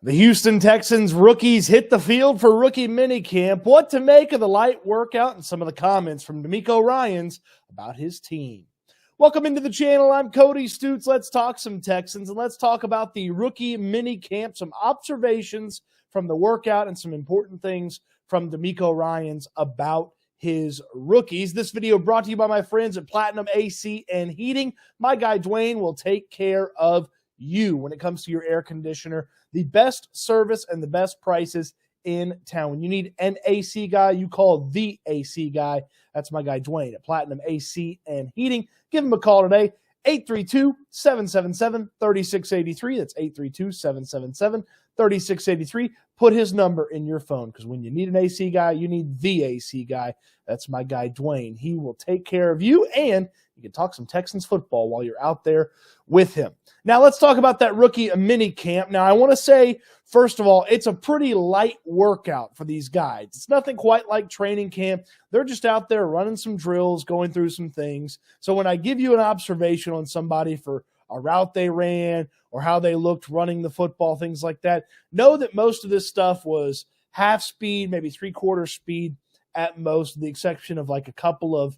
The Houston Texans rookies hit the field for rookie minicamp. What to make of the light workout and some of the comments from DeMeco Ryans about his team. Welcome into the channel. I'm Cody Stoots. Let's talk some Texans, and let's talk about the rookie minicamp, some observations from the workout and some important things from DeMeco Ryans about his rookies. This video brought to you by my friends at Platinum AC and Heating. My guy Dwyane will take care of you when it comes to your air conditioner. The best service and the best prices in town. When you need an AC guy, you call the AC guy. That's my guy Dwyane at Platinum AC and Heating. Give him a call today, 832-777-3683. That's 832-777-3683. Put his number in your phone, because when you need an AC guy, you need the AC guy. That's my guy Dwyane. He will take care of you, and you can talk some Texans football while you're out there with him. Now, let's talk about that rookie mini camp. Now, I want to say, first of all, it's a pretty light workout for these guys. It's nothing quite like training camp. They're just out there running some drills, going through some things. So when I give you an observation on somebody for a route they ran or how they looked running the football, things like that, know that most of this stuff was half speed, maybe three-quarter speed at most, with the exception of like a couple of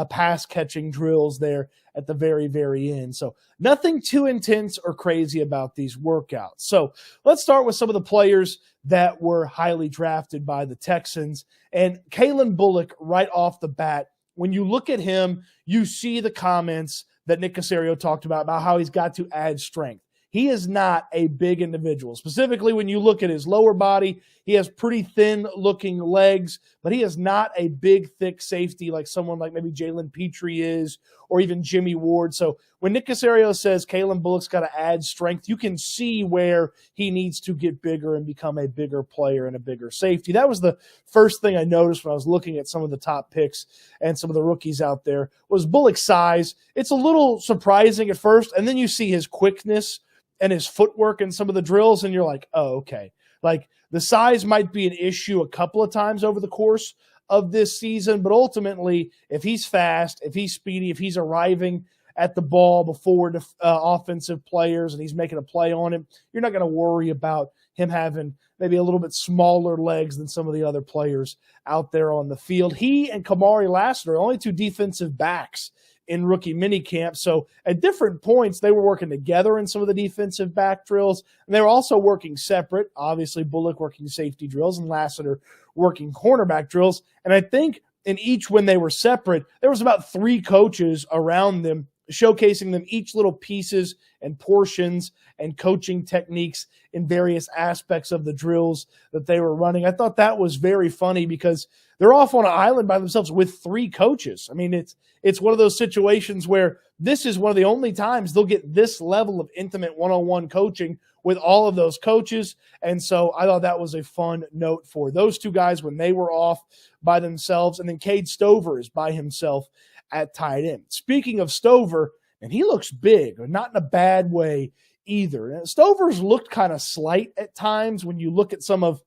pass catching drills there at the very, very end. So nothing too intense or crazy about these workouts. So let's start with some of the players that were highly drafted by the Texans. And Kalen Bullock, right off the bat, when you look at him, you see the comments that Nick Caserio talked about how he's got to add strength. He is not a big individual. Specifically, when you look at his lower body, he has pretty thin-looking legs, but he is not a big, thick safety like someone like maybe Jalen Petrie is, or even Jimmy Ward. So when Nick Caserio says Kalen Bullock's got to add strength, you can see where he needs to get bigger and become a bigger player and a bigger safety. That was the first thing I noticed when I was looking at some of the top picks and some of the rookies out there, was Bullock's size. It's a little surprising at first, and then you see his quickness and his footwork in some of the drills, and you're like, oh, okay. Like, the size might be an issue a couple of times over the course of this season, but ultimately, if he's fast, if he's speedy, if he's arriving at the ball before the offensive players and he's making a play on him, you're not going to worry about him having maybe a little bit smaller legs than some of the other players out there on the field. He and Kamari Lasser are only two defensive backs in rookie minicamp. So at different points, they were working together in some of the defensive back drills, and they were also working separate. Obviously, Bullock working safety drills and Lassiter working cornerback drills. And I think in each, when they were separate, there was about 3 coaches around them, showcasing them each little pieces and portions and coaching techniques in various aspects of the drills that they were running. I thought that was very funny because they're off on an island by themselves with 3 coaches. I mean, it's one of those situations where this is one of the only times they'll get this level of intimate one-on-one coaching with all of those coaches. And so I thought that was a fun note for those 2 guys when they were off by themselves. And then Cade Stover is by himself at tight end. Speaking of Stover, and he looks big, not in a bad way either. And Stover's looked kind of slight at times when you look at some of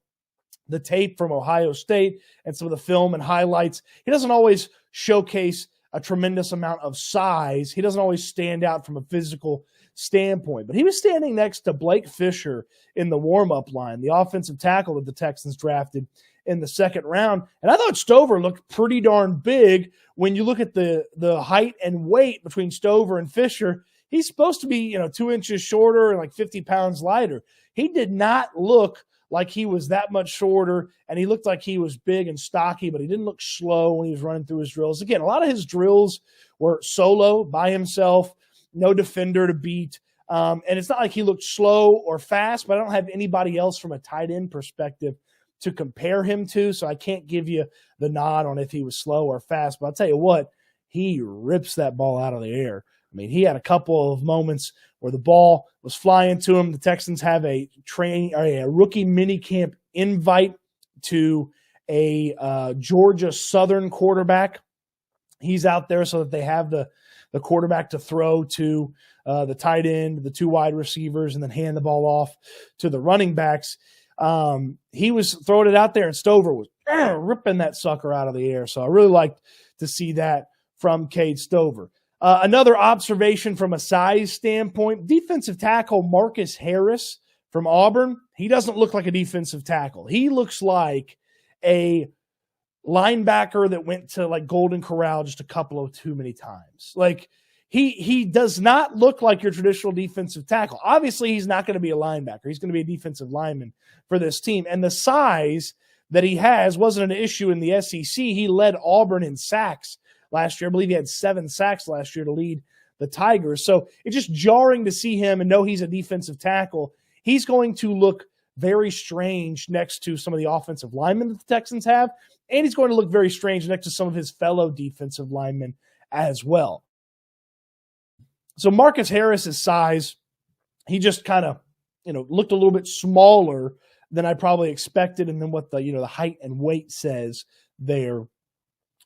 the tape from Ohio State and some of the film and highlights. He doesn't always showcase a tremendous amount of size. He doesn't always stand out from a physical standpoint. But he was standing next to Blake Fischer in the warm-up line, the offensive tackle that the Texans drafted in the 2nd round. And I thought Stover looked pretty darn big when you look at the height and weight between Stover and Fischer. He's supposed to be, 2 inches shorter and like 50 pounds lighter. He did not look like he was that much shorter, and he looked like he was big and stocky, but he didn't look slow when he was running through his drills. Again, a lot of his drills were solo, by himself, no defender to beat. And it's not like he looked slow or fast, but I don't have anybody else from a tight end perspective to compare him to, so I can't give you the nod on if he was slow or fast. But I'll tell you what, he rips that ball out of the air. I mean, he had a couple of moments where the ball was flying to him. The Texans have a rookie minicamp invite to a Georgia Southern quarterback. He's out there so that they have the quarterback to throw to the tight end, the 2 wide receivers, and then hand the ball off to the running backs. He was throwing it out there, and Stover was ripping that sucker out of the air. So I really liked to see that from Cade Stover. Another observation from a size standpoint, defensive tackle Marcus Harris from Auburn, he doesn't look like a defensive tackle. He looks like a linebacker that went to like Golden Corral just a couple of too many times. Like he does not look like your traditional defensive tackle. Obviously, he's not going to be a linebacker. He's going to be a defensive lineman for this team. And the size that he has wasn't an issue in the SEC. He led Auburn in sacks last year. I believe he had 7 sacks last year to lead the Tigers. So it's just jarring to see him and know he's a defensive tackle. He's going to look very strange next to some of the offensive linemen that the Texans have, and he's going to look very strange next to some of his fellow defensive linemen as well. So Marcus Harris's size, he just kind of, looked a little bit smaller than I probably expected, and then what the height and weight says there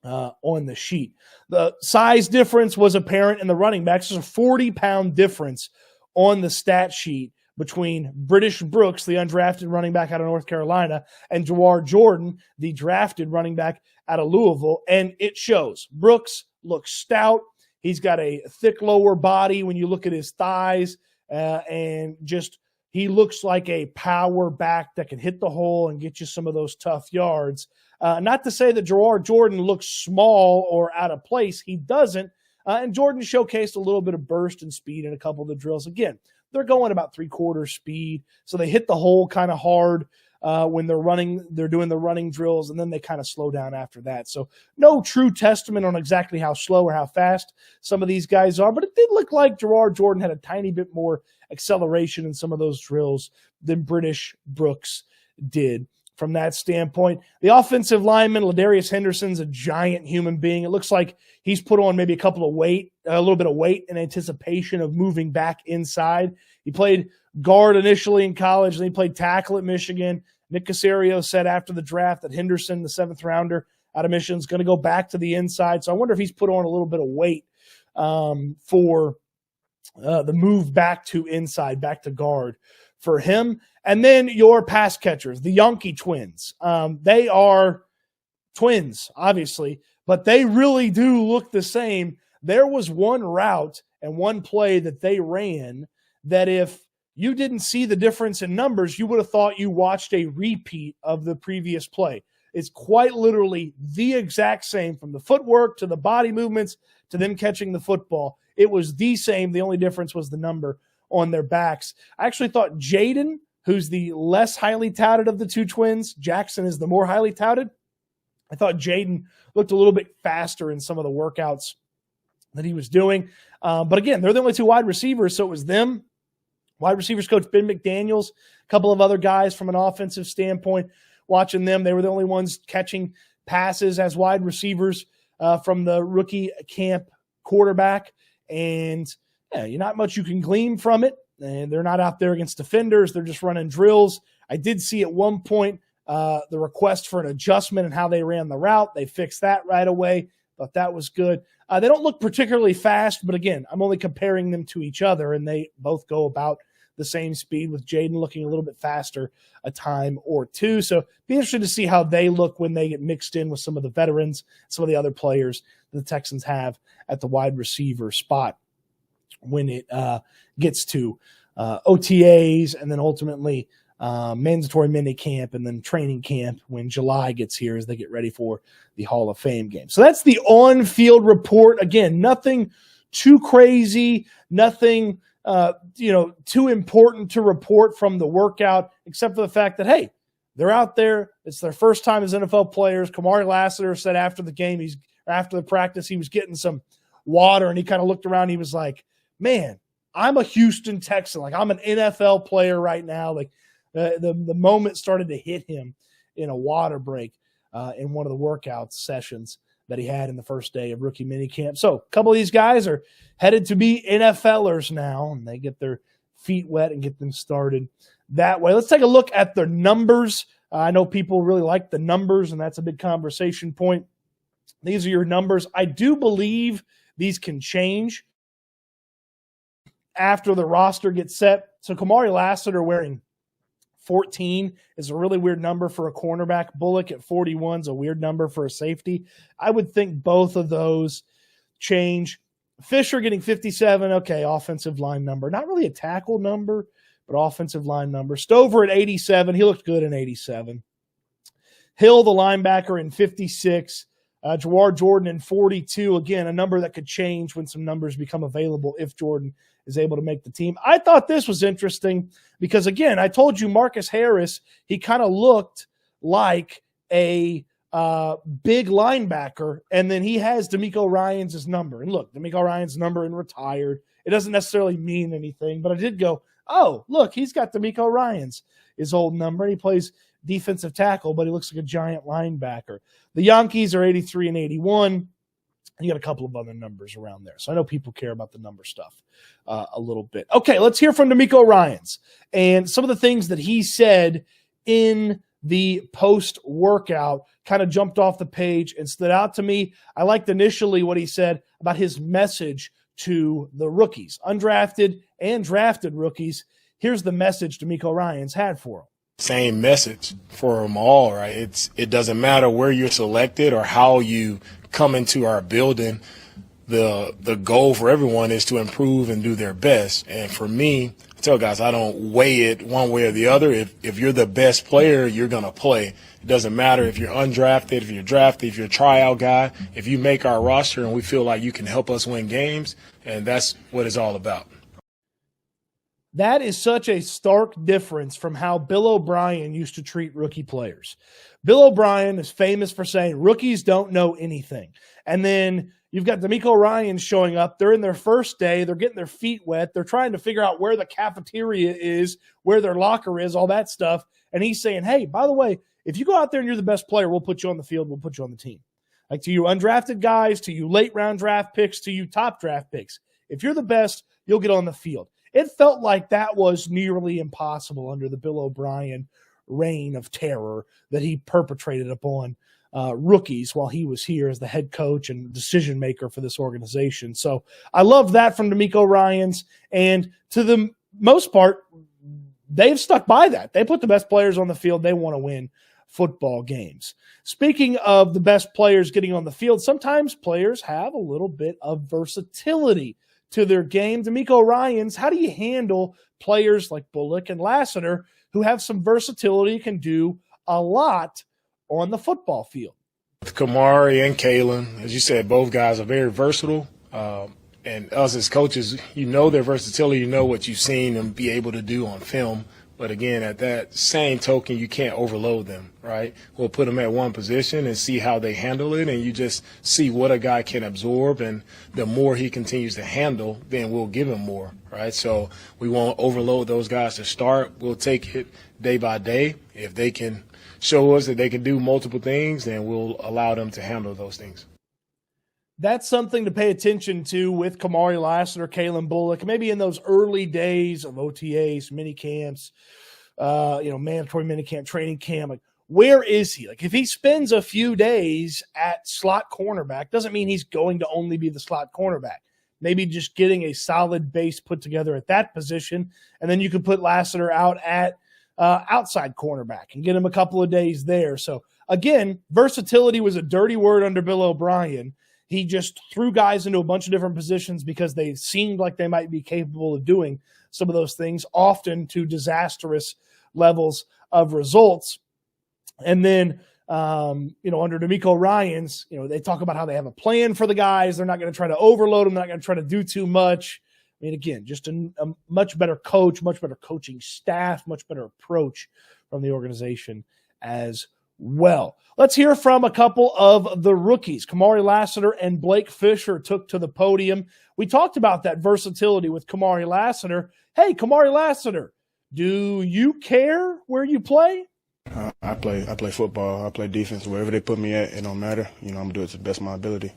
on the sheet. The size difference was apparent in the running backs. There's a 40-pound difference on the stat sheet between British Brooks, the undrafted running back out of North Carolina, and Jawar Jordan, the drafted running back out of Louisville, and it shows. Brooks looks stout. He's got a thick lower body when you look at his thighs, and just he looks like a power back that can hit the hole and get you some of those tough yards. Not to say that Jawar Jordan looks small or out of place. He doesn't. And Jordan showcased a little bit of burst and speed in a couple of the drills. Again, they're going about 3/4 speed, so they hit the hole kind of hard when they're doing the running drills, and then they kind of slow down after that. So no true testament on exactly how slow or how fast some of these guys are, but it did look like Jawar Jordan had a tiny bit more acceleration in some of those drills than British Brooks did. From that standpoint, the offensive lineman, Ladarius Henderson's a giant human being. It looks like he's put on maybe a little bit of weight in anticipation of moving back inside. He played guard initially in college, and he played tackle at Michigan. Nick Caserio said after the draft that Henderson, the 7th rounder out of Michigan, is going to go back to the inside. So I wonder if he's put on a little bit of weight for the move back to inside, back to guard for him. And then your pass catchers, the Yankee twins. They are twins, obviously, but they really do look the same. There was one route and one play that they ran that if you didn't see the difference in numbers, you would have thought you watched a repeat of the previous play. It's quite literally the exact same, from the footwork to the body movements to them catching the football. It was the same. The only difference was the number on their backs. I actually thought Jaden, who's the less highly touted of the two twins, Jackson is the more highly touted. I thought Jaden looked a little bit faster in some of the workouts that he was doing. But again, they're the only two wide receivers, so it was them. Wide receivers coach Ben McDaniels, a couple of other guys from an offensive standpoint, watching them. They were the only ones catching passes as wide receivers from the rookie camp quarterback. And not much you can glean from it. And they're not out there against defenders. They're just running drills. I did see at one point the request for an adjustment in how they ran the route. They fixed that right away. Thought that was good. They don't look particularly fast, but again, I'm only comparing them to each other, and they both go about the same speed, with Jaden looking a little bit faster a time or two. So be interested to see how they look when they get mixed in with some of the veterans, some of the other players that the Texans have at the wide receiver spot when it gets to OTAs and then ultimately mandatory minicamp and then training camp when July gets here as they get ready for the Hall of Fame game. So that's the on-field report. Again, nothing too crazy, nothing too important to report from the workout, except for the fact that, hey, they're out there. It's their first time as NFL players. Kamari Lasser said after the game, after the practice, he was getting some water, and he kind of looked around. He was like, man, I'm a Houston Texan. Like, I'm an NFL player right now. Like, the moment started to hit him in a water break in one of the workout sessions that he had in the first day of rookie minicamp. So a couple of these guys are headed to be NFLers now, and they get their feet wet and get them started that way. Let's take a look at their numbers. I know people really like the numbers, and that's a big conversation point. These are your numbers. I do believe these can change after the roster gets set. So Kamari Lassiter wearing 14 is a really weird number for a cornerback. Bullock at 41 is a weird number for a safety. I would think both of those change. Fischer getting 57, okay, offensive line number. Not really a tackle number but offensive line number. Stover at 87. He looked good in 87. Hill, the linebacker, in 56. Jawar Jordan in 42. Again, a number that could change when some numbers become available if Jordan is able to make the team. I thought this was interesting because, again, I told you Marcus Harris, he kind of looked like a big linebacker, and then he has DeMeco Ryans' number. And look, DeMeco Ryans' number and retired. It doesn't necessarily mean anything, but I did go, oh, look, he's got DeMeco Ryans, his old number, and he plays defensive tackle, but he looks like a giant linebacker. The Yankees are 83 and 81. And you got a couple of other numbers around there. So I know people care about the number stuff a little bit. Okay, let's hear from DeMeco Ryans and some of the things that he said in the post-workout kind of jumped off the page and stood out to me. I liked initially what he said about his message to the rookies, undrafted and drafted rookies. Here's the message DeMeco Ryans had for them. Same message for them all, right? It doesn't matter where you're selected or how you come into our building. The goal for everyone is to improve and do their best. And for me, I tell guys, I don't weigh it one way or the other. If you're the best player, you're going to play. It doesn't matter if you're undrafted, if you're drafted, if you're a tryout guy. If you make our roster and we feel like you can help us win games, and that's what it's all about. That is such a stark difference from how Bill O'Brien used to treat rookie players. Bill O'Brien is famous for saying rookies don't know anything. And then you've got DeMeco Ryans showing up. They're in their first day. They're getting their feet wet. They're trying to figure out where the cafeteria is, where their locker is, all that stuff. And he's saying, hey, by the way, if you go out there and you're the best player, we'll put you on the field. We'll put you on the team. Like to you undrafted guys, to you late round draft picks, to you top draft picks. If you're the best, you'll get on the field. It felt like that was nearly impossible under the Bill O'Brien reign of terror that he perpetrated upon rookies while he was here as the head coach and decision maker for this organization. So I love that from DeMeco Ryans. And to the most part, they've stuck by that. They put the best players on the field. They want to win football games. Speaking of the best players getting on the field, sometimes players have a little bit of versatility to their game. DeMeco Ryans, how do you handle players like Bullock and Lassiter who have some versatility, can do a lot on the football field? Kamari and Kalen, as you said, both guys are very versatile. And us as coaches, you know their versatility, you know what you've seen them be able to do on film. But again, at that same token, you can't overload them, right? We'll put them at one position and see how they handle it, and you just see what a guy can absorb. And the more he continues to handle, then we'll give him more, right? So we won't overload those guys to start. We'll take it day by day. If they can show us that they can do multiple things, then we'll allow them to handle those things. That's something to pay attention to with Kamari Lasser, Kalen Bullock, maybe in those early days of OTAs, minicamps, mandatory minicamp, training camp. Like, where is he? Like, if he spends a few days at slot cornerback, doesn't mean he's going to only be the slot cornerback. Maybe just getting a solid base put together at that position, and then you could put Lassiter out at outside cornerback and get him a couple of days there. So, again, versatility was a dirty word under Bill O'Brien. He just threw guys into a bunch of different positions because they seemed like they might be capable of doing some of those things, often to disastrous levels of results. And then, under DeMeco Ryans, they talk about how they have a plan for the guys. They're not going to try to overload them. They're not going to try to do too much. I mean, again, just a much better coach, much better coaching staff, much better approach from the organization as well. Let's hear from a couple of the rookies. Kamari Lasser and Blake Fischer took to the podium. We talked about that versatility with Kamari Lasser. Hey, Kamari Lasser, do you care where you play? I play football. I play defense. Wherever they put me at, it don't matter. I'm going to do it to the best of my ability.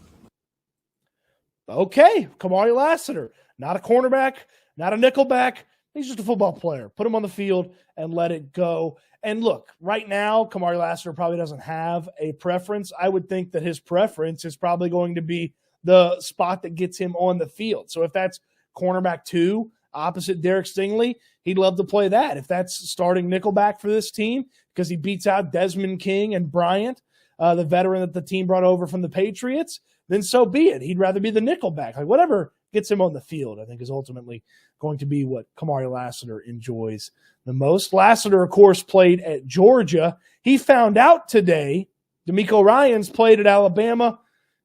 Okay, Kamari Lasser, not a cornerback, not a nickelback. He's just a football player. Put him on the field and let it go. And look, right now, Kamari Lasser probably doesn't have a preference. I would think that his preference is probably going to be the spot that gets him on the field. So if that's cornerback 2, opposite Derek Stingley, he'd love to play that. If that's starting nickelback for this team because he beats out Desmond King and Bryant, the veteran that the team brought over from the Patriots, then so be it. He'd rather be the nickelback. Like, whatever gets him on the field, I think, is ultimately going to be what Kamari Lasser enjoys the most. Lassiter, of course, played at Georgia. He found out today DeMeco Ryans played at Alabama,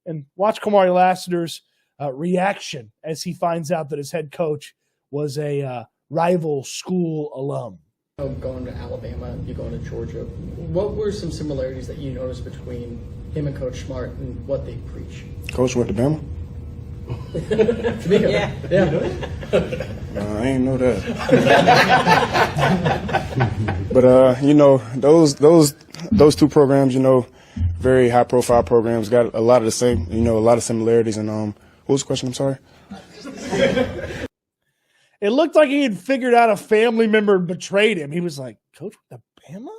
and watch Kamari Lassiter's reaction as he finds out that his head coach was a rival school alum. Going to Alabama, you going to Georgia. What were some similarities that you noticed between him and Coach Smart and what they preach? Coach went to Bama? DeMeco. Yeah. I ain't know that. But those two programs, very high profile programs, got a lot of the same, a lot of similarities. And what was the question? I'm sorry. It looked like he had figured out a family member betrayed him. He was like, Coach went to Bama?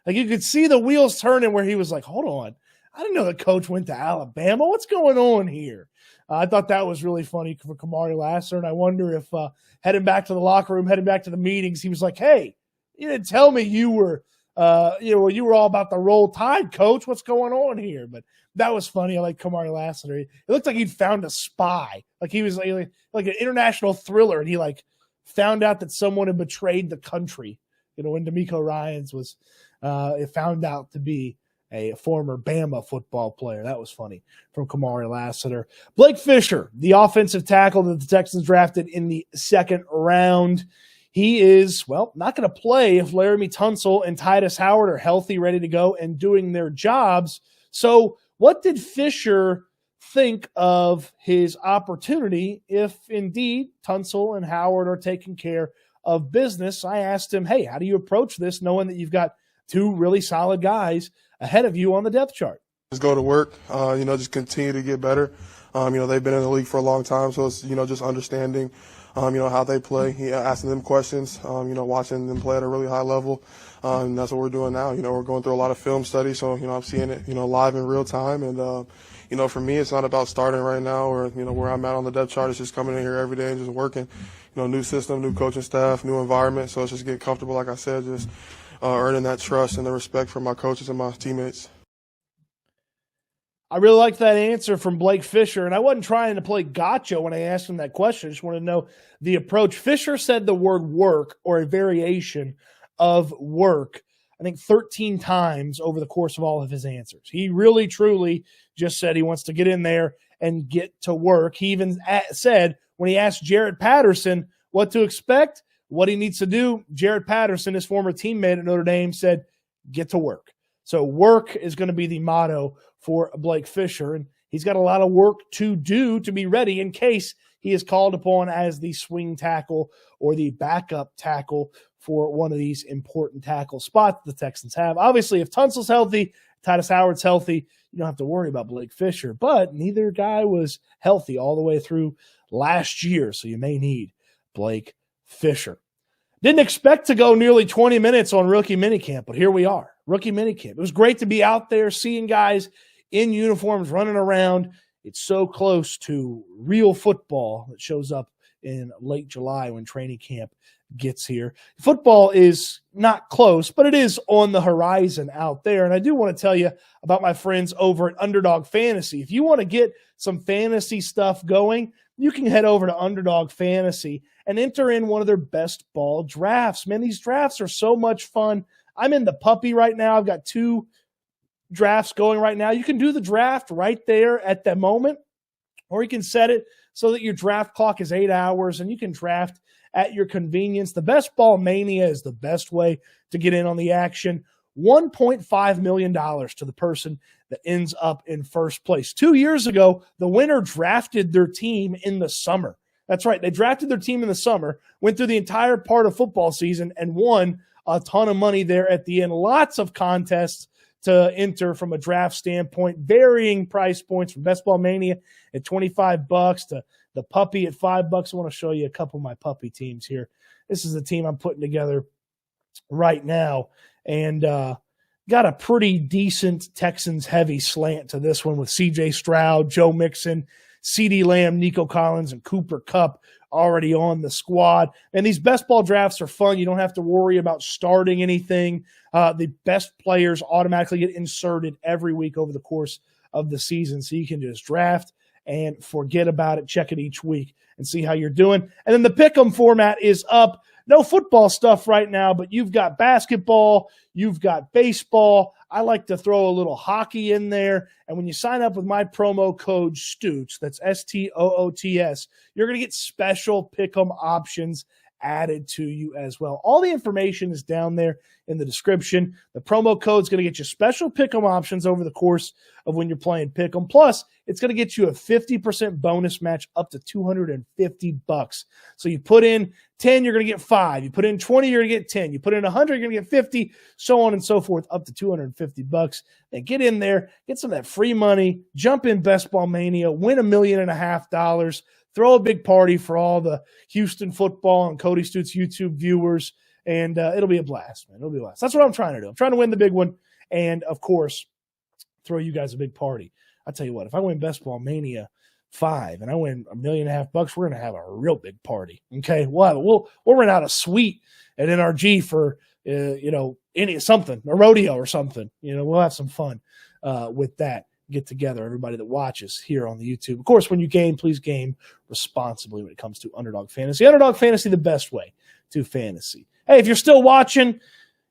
Like, you could see the wheels turning where he was like, hold on. I didn't know the coach went to Alabama. What's going on here? I thought that was really funny for Kamari Lasser, and I wonder if heading back to the locker room, heading back to the meetings, he was like, hey, you didn't tell me you were you were all about the roll tide, Coach. What's going on here? But that was funny. I like Kamari Lasser. It looked like he'd found a spy. Like he was like an international thriller, and he found out that someone had betrayed the country. When DeMeco Ryans was found out to be a former Bama football player. That was funny from Kamari Lasser. Blake Fischer, the offensive tackle that the Texans drafted in the second round. He is, not going to play if Laramie Tunsil and Titus Howard are healthy, ready to go, and doing their jobs. So what did Fischer think of his opportunity if indeed Tunsil and Howard are taking care of business? I asked him, hey, how do you approach this knowing that you've got two really solid guys ahead of you on the depth chart? Just go to work, just continue to get better. They've been in the league for a long time, so it's, just understanding, how they play, asking them questions, watching them play at a really high level. And that's what we're doing now. We're going through a lot of film study, so, I'm seeing it, live in real time. And, for me, it's not about starting right now or, where I'm at on the depth chart. It's just coming in here every day and just working, new system, new coaching staff, new environment. So it's just getting comfortable, like I said, just earning that trust and the respect from my coaches and my teammates. I really liked that answer from Blake Fischer, and I wasn't trying to play gotcha when I asked him that question. I just wanted to know the approach. Fischer said the word work or a variation of work, I think 13 times over the course of all of his answers. He really, truly just said he wants to get in there and get to work. He even said when he asked Jared Patterson what to expect, what he needs to do, Jared Patterson, his former teammate at Notre Dame, said, get to work. So work is going to be the motto for Blake Fischer, and he's got a lot of work to do to be ready in case he is called upon as the swing tackle or the backup tackle for one of these important tackle spots the Texans have. Obviously, if Tunsil's healthy, Titus Howard's healthy, you don't have to worry about Blake Fischer, but neither guy was healthy all the way through last year, so you may need Blake Fischer. Didn't expect to go nearly 20 minutes on rookie minicamp, but here we are, rookie minicamp. It was great to be out there seeing guys in uniforms running around. It's so close to real football that shows up in late July when training camp gets here. Football is not close, but it is on the horizon out there. And I do want to tell you about my friends over at Underdog Fantasy. If you want to get some fantasy stuff going, you can head over to Underdog Fantasy and enter in one of their best ball drafts. Man, these drafts are so much fun. I'm in the puppy right now. I've got 2 drafts going right now. You can do the draft right there at the moment, or you can set it so that your draft clock is 8 hours and you can draft at your convenience. The Best Ball Mania is the best way to get in on the action. $1.5 million to the person that ends up in first place. 2 years ago, the winner drafted their team in the summer. That's right. They drafted their team in the summer, went through the entire part of football season, and won a ton of money there at the end. Lots of contests to enter from a draft standpoint, varying price points from Best Ball Mania at $25 to the puppy at $5. I want to show you a couple of my puppy teams here. This is the team I'm putting together right now, and got a pretty decent Texans heavy slant to this one with C.J. Stroud, Joe Mixon, CeeDee Lamb, Nico Collins, and Cooper Kupp already on the squad. And these best ball drafts are fun. You don't have to worry about starting anything. The best players automatically get inserted every week over the course of the season, so you can just draft and forget about it. Check it each week and see how you're doing. And then the Pick'em format is up. No football stuff right now, but you've got basketball, you've got baseball. I like to throw a little hockey in there. And when you sign up with my promo code STOOTS, that's STOOTS, you're going to get special Pick'em options added to you as well. All the information is down there in the description. The promo code is going to get you special Pick'em options over the course of when you're playing Pick'em. Plus, it's going to get you a 50% bonus match up to $250. So you put in 10, you're going to get 5. You put in 20, you're going to get 10. You put in 100, you're going to get 50, so on and so forth, up to $250. Then get in there, get some of that free money, jump in Best Ball Mania, win $1.5 million. Throw a big party for all the Houston football and Cody Stoots YouTube viewers, and it'll be a blast, man. It'll be a blast. That's what I'm trying to do. I'm trying to win the big one, and, of course, throw you guys a big party. I tell you what, if I win Best Ball Mania 5 and I win $1.5 million, we're going to have a real big party, okay? We'll rent out a suite at NRG for, something, a rodeo or something. We'll have some fun with that. Get together, everybody that watches here on the YouTube. Of course, when you game, please game responsibly when it comes to Underdog Fantasy. Underdog Fantasy, the best way to fantasy. Hey, if you're still watching,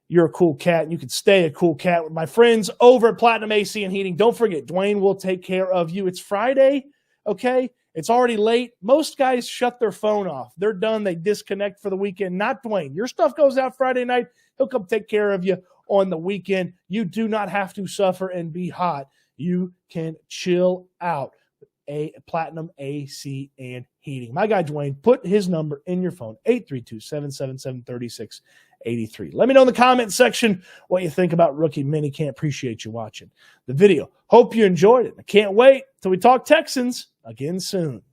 you're a cool cat, and you can stay a cool cat with my friends over at Platinum AC and Heating. Don't forget, Dwyane will take care of you. It's Friday, okay? It's already late. Most guys shut their phone off. They're done. They disconnect for the weekend. Not Dwyane. Your stuff goes out Friday night. He'll come take care of you on the weekend. You do not have to suffer and be hot. You can chill out with a Platinum AC and Heating. My guy Dwyane, put his number in your phone, 832-777-3683. Let me know in the comment section what you think about rookie minicamp. Appreciate you watching the video. Hope you enjoyed it. I can't wait till we talk Texans again soon.